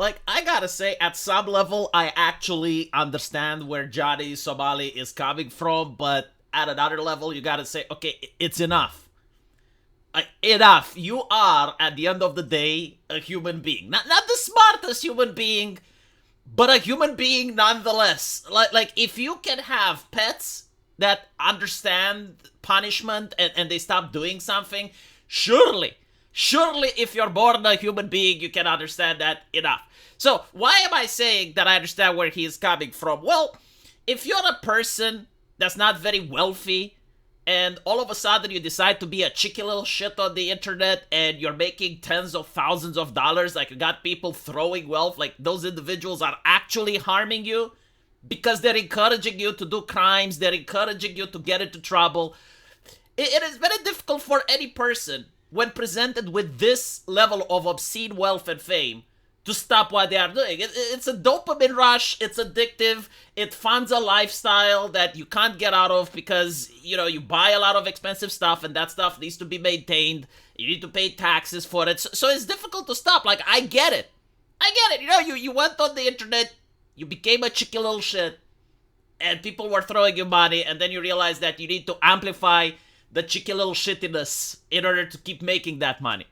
Like, I gotta say, at some level, I actually understand where Johnny Somali is coming from, but at another level, you gotta say, okay, it's enough. Enough. You are, at the end of the day, a human being. Not the smartest human being, but a human being nonetheless. Like if you can have pets that understand punishment and they stop doing something, surely if you're born a human being, you can understand that enough. So why am I saying that I understand where he is coming from? Well, if you're a person that's not very wealthy and all of a sudden you decide to be a cheeky little shit on the internet and you're making tens of thousands of dollars, like you got people throwing wealth, like those individuals are actually harming you because they're encouraging you to do crimes, they're encouraging you to get into trouble. It is very difficult for any person when presented with this level of obscene wealth and fame to stop what they are doing. It's a dopamine rush. It's addictive. It funds a lifestyle that you can't get out of because, you buy a lot of expensive stuff and that stuff needs to be maintained. You need to pay taxes for it. So it's difficult to stop. Like, I get it. You went on the internet, you became a cheeky little shit, and people were throwing you money, and then you realize that you need to amplify the cheeky little shittiness in order to keep making that money.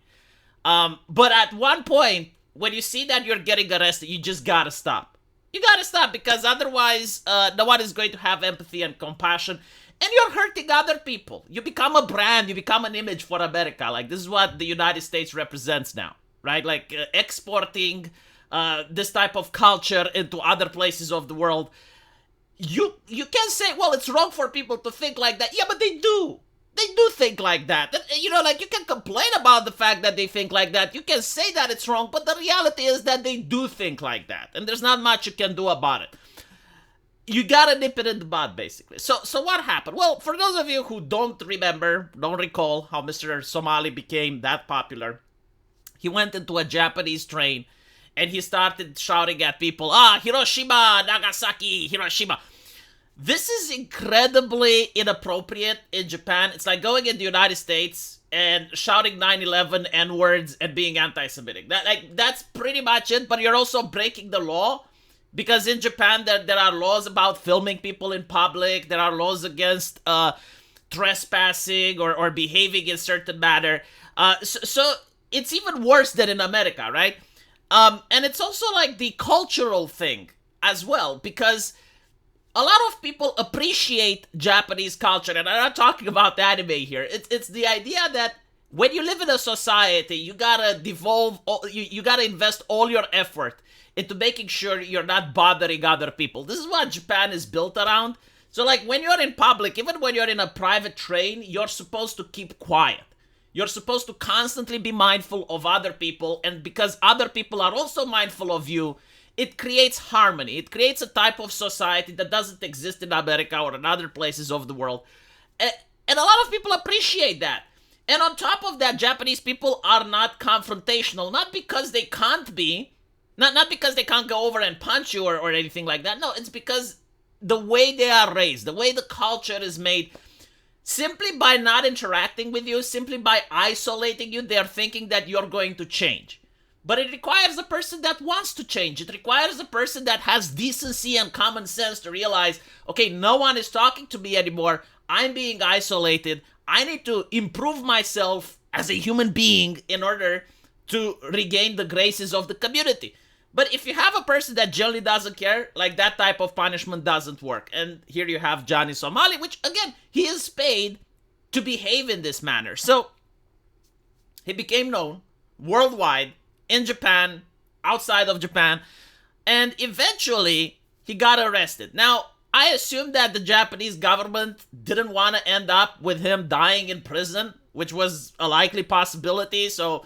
But at one point, when you see that you're getting arrested, you just gotta stop. You gotta stop because otherwise, no one is going to have empathy and compassion, and you're hurting other people. You become a brand, you become an image for America. Like, this is what the United States represents now, right? Like, exporting this type of culture into other places of the world. You can say, well, it's wrong for people to think like that. Yeah, but they do. They do think like that. Like, you can complain about the fact that they think like that. You can say that it's wrong, but the reality is that they do think like that. And there's not much you can do about it. You gotta nip it in the bud, basically. So what happened? Well, for those of you who don't recall how Mr. Somali became that popular, he went into a Japanese train and he started shouting at people, Hiroshima, Nagasaki, Hiroshima. This is incredibly inappropriate in Japan. It's like going in the United States and shouting 9/11 N-words and being anti-Semitic. That's pretty much it, but you're also breaking the law because in Japan there are laws about filming people in public. There are laws against trespassing or behaving in certain manner. So it's even worse than in America, right? And it's also like the cultural thing as well because a lot of people appreciate Japanese culture, and I'm not talking about anime here. It's the idea that when you live in a society, you gotta you gotta invest all your effort into making sure you're not bothering other people. This is what Japan is built around. So, like, when you're in public, even when you're in a private train, you're supposed to keep quiet. You're supposed to constantly be mindful of other people, and because other people are also mindful of you, it creates harmony. It creates a type of society that doesn't exist in America or in other places of the world. And a lot of people appreciate that. And on top of that, Japanese people are not confrontational. Not because they can't be. Not because they can't go over and punch you or anything like that. No, it's because the way they are raised, the way the culture is made, simply by not interacting with you, simply by isolating you, they're thinking that you're going to change. But it requires a person that wants to change. It requires a person that has decency and common sense to realize, okay, no one is talking to me anymore. I'm being isolated. I need to improve myself as a human being in order to regain the graces of the community. But if you have a person that generally doesn't care, like, that type of punishment doesn't work. And here you have Johnny Somali, which, again, he is paid to behave in this manner. So he became known worldwide, in Japan, outside of Japan, and eventually he got arrested. Now, I assume that the Japanese government didn't want to end up with him dying in prison, which was a likely possibility, so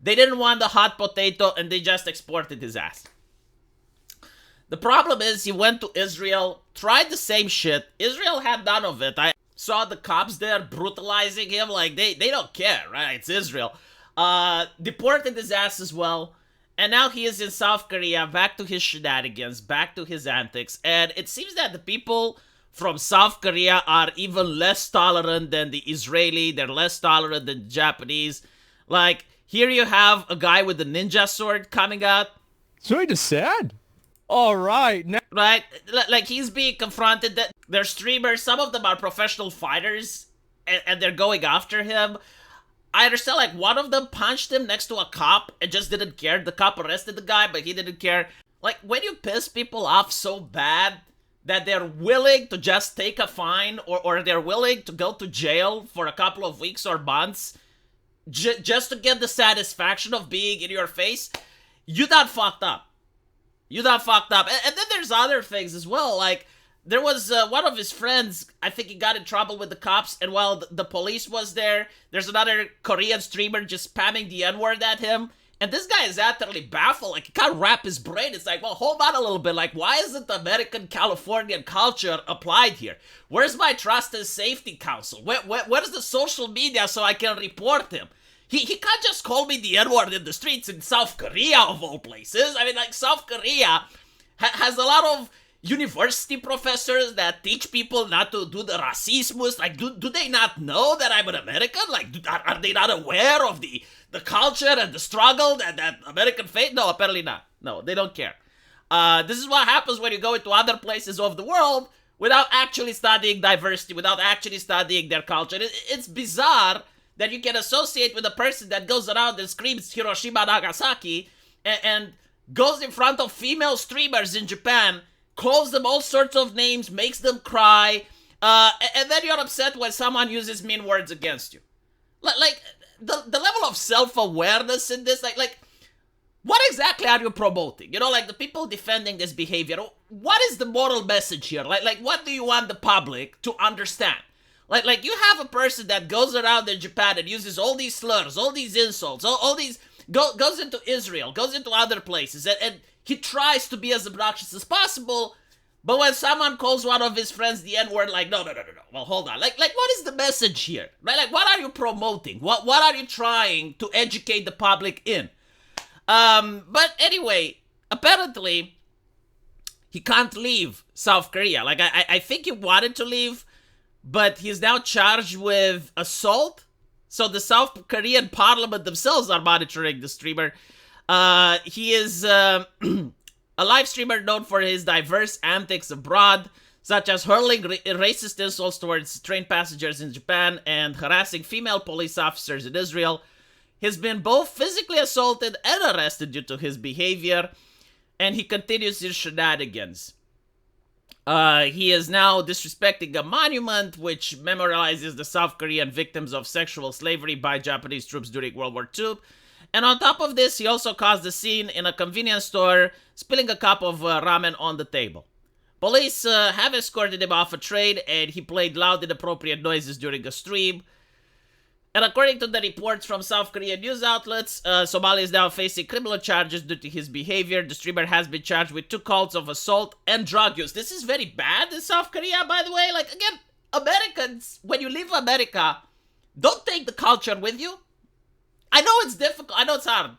they didn't want the hot potato and they just exported his ass. The problem is he went to Israel, tried the same shit. Israel had none of it. I saw the cops there brutalizing him, like, they don't care, right? It's Israel. Deported his ass as well, and now he is in South Korea, back to his shenanigans, back to his antics, and it seems that the people from South Korea are even less tolerant than the Israeli, they're less tolerant than the Japanese. Like, here you have a guy with a ninja sword coming out, So he just said. All right. Now, Right? Like he's being confronted that they're streamers, some of them are professional fighters, and they're going after him. I understand, like, one of them punched him next to a cop and just didn't care. The cop arrested the guy, but he didn't care. Like, when you piss people off so bad that they're willing to just take a fine or they're willing to go to jail for a couple of weeks or months just to get the satisfaction of being in your face, you done fucked up. You done fucked up. And then there's other things as well, like, there was one of his friends, I think he got in trouble with the cops, and while the police was there, there's another Korean streamer just spamming the N-word at him, and this guy is utterly baffled, like, he can't wrap his brain. It's like, well, hold on a little bit, like, why isn't the American Californian culture applied here? Where's my Trust and Safety Council? Where's the social media so I can report him? He can't just call me the N-word in the streets in South Korea, of all places. I mean, like, South Korea has a lot of university professors that teach people not to do the racismus. Like, do they not know that I'm an American? Like, are they not aware of the culture and the struggle that American face? No, apparently not. No, they don't care. This is what happens when you go into other places of the world without actually studying diversity, without actually studying their culture. It's bizarre that you can associate with a person that goes around and screams Hiroshima, Nagasaki, and goes in front of female streamers in Japan, calls them all sorts of names, makes them cry, and then you're upset when someone uses mean words against you. Like the level of self-awareness in this, like, what exactly are you promoting? You know, like, the people defending this behavior, what is the moral message here? Like what do you want the public to understand? Like you have a person that goes around in Japan and uses all these slurs, all these insults, all these, goes into Israel, goes into other places, and he tries to be as obnoxious as possible, but when someone calls one of his friends the N-word, like, no. Well, hold on. Like, what is the message here? Right? Like, what are you promoting? What are you trying to educate the public in? But anyway, apparently, he can't leave South Korea. Like, I think he wanted to leave, but he's now charged with assault. So the South Korean parliament themselves are monitoring the streamer. He is a live streamer known for his diverse antics abroad, such as hurling racist insults towards train passengers in Japan and harassing female police officers in Israel. He's been both physically assaulted and arrested due to his behavior, and he continues his shenanigans. He is now disrespecting a monument which memorializes the South Korean victims of sexual slavery by Japanese troops during World War II. And on top of this, he also caused a scene in a convenience store, spilling a cup of ramen on the table. Police have escorted him off a train, and he played loud, inappropriate noises during a stream. And according to the reports from South Korean news outlets, Somali is now facing criminal charges due to his behavior. The streamer has been charged with 2 counts of assault and drug use. This is very bad in South Korea, by the way. Like, again, Americans, when you leave America, don't take the culture with you. I know it's difficult. I know it's hard,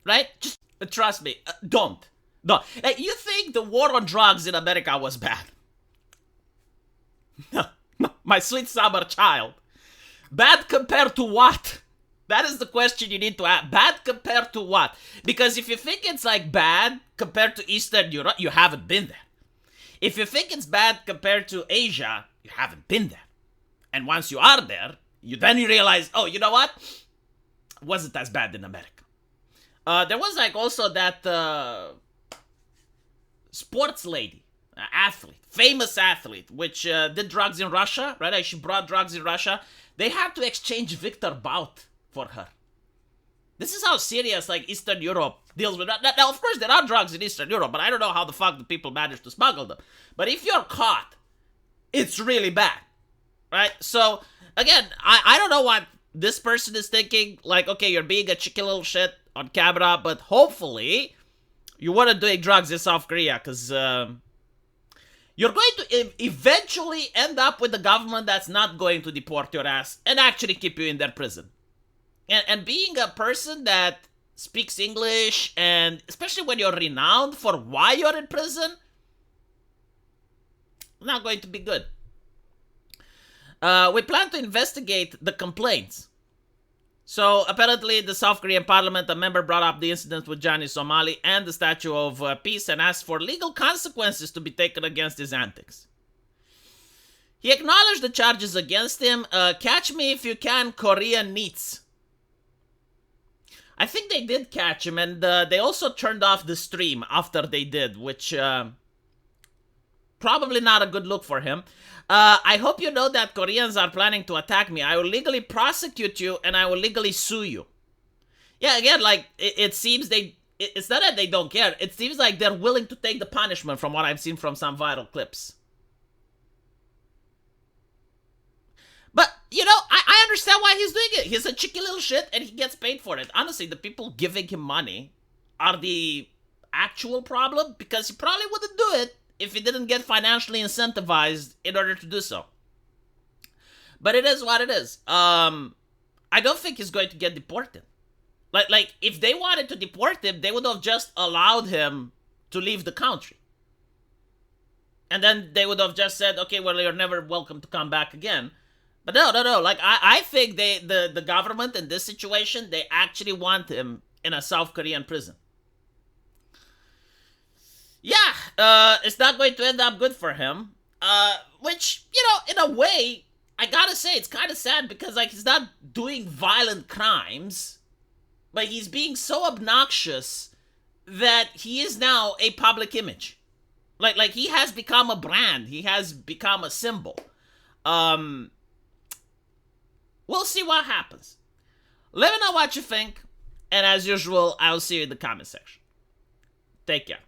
right? Just trust me. Don't. Like, you think the war on drugs in America was bad? No, my sweet summer child. Bad compared to what? That is the question you need to ask. Bad compared to what? Because if you think it's like bad compared to Eastern Europe, you haven't been there. If you think it's bad compared to Asia, you haven't been there. And once you are there, you realize, oh, you know what? It wasn't as bad in America. There was like also that sports lady, athlete, famous athlete, which did drugs in Russia, right? Like, she brought drugs in Russia. They had to exchange Victor Bout for her. This is how serious, like, Eastern Europe deals with that. Now, of course, there are drugs in Eastern Europe, but I don't know how the fuck the people manage to smuggle them. But if you're caught, it's really bad, right? So, again, I don't know what this person is thinking. Like, okay, you're being a cheeky little shit on camera, but hopefully you weren't doing drugs in South Korea, because you're going to eventually end up with a government that's not going to deport your ass and actually keep you in their prison. And being a person that speaks English, and especially when you're renowned for why you're in prison, not going to be good. We plan to investigate the complaints. So apparently, the South Korean parliament, a member brought up the incident with Johni Somali and the Statue of Peace and asked for legal consequences to be taken against his antics. He acknowledged the charges against him. Catch me if you can, Korean neets. I think they did catch him, and they also turned off the stream after they did, which probably not a good look for him. I hope you know that Koreans are planning to attack me. I will legally prosecute you, and I will legally sue you. Yeah, again, like, it seems it's not that they don't care. It seems like they're willing to take the punishment from what I've seen from some viral clips. But, you know, I understand why he's doing it. He's a cheeky little shit, and he gets paid for it. Honestly, the people giving him money are the actual problem, because he probably wouldn't do it if he didn't get financially incentivized in order to do so. But it is what it is. I don't think he's going to get deported. Like if they wanted to deport him, they would have just allowed him to leave the country. And then they would have just said, okay, well, you're never welcome to come back again. But no. Like, I think the government in this situation, they actually want him in a South Korean prison. Yeah, it's not going to end up good for him. Which, you know, in a way, I gotta say, it's kind of sad because, like, he's not doing violent crimes, but he's being so obnoxious that he is now a public image. Like he has become a brand. He has become a symbol. We'll see what happens. Let me know what you think. And as usual, I'll see you in the comment section. Take care.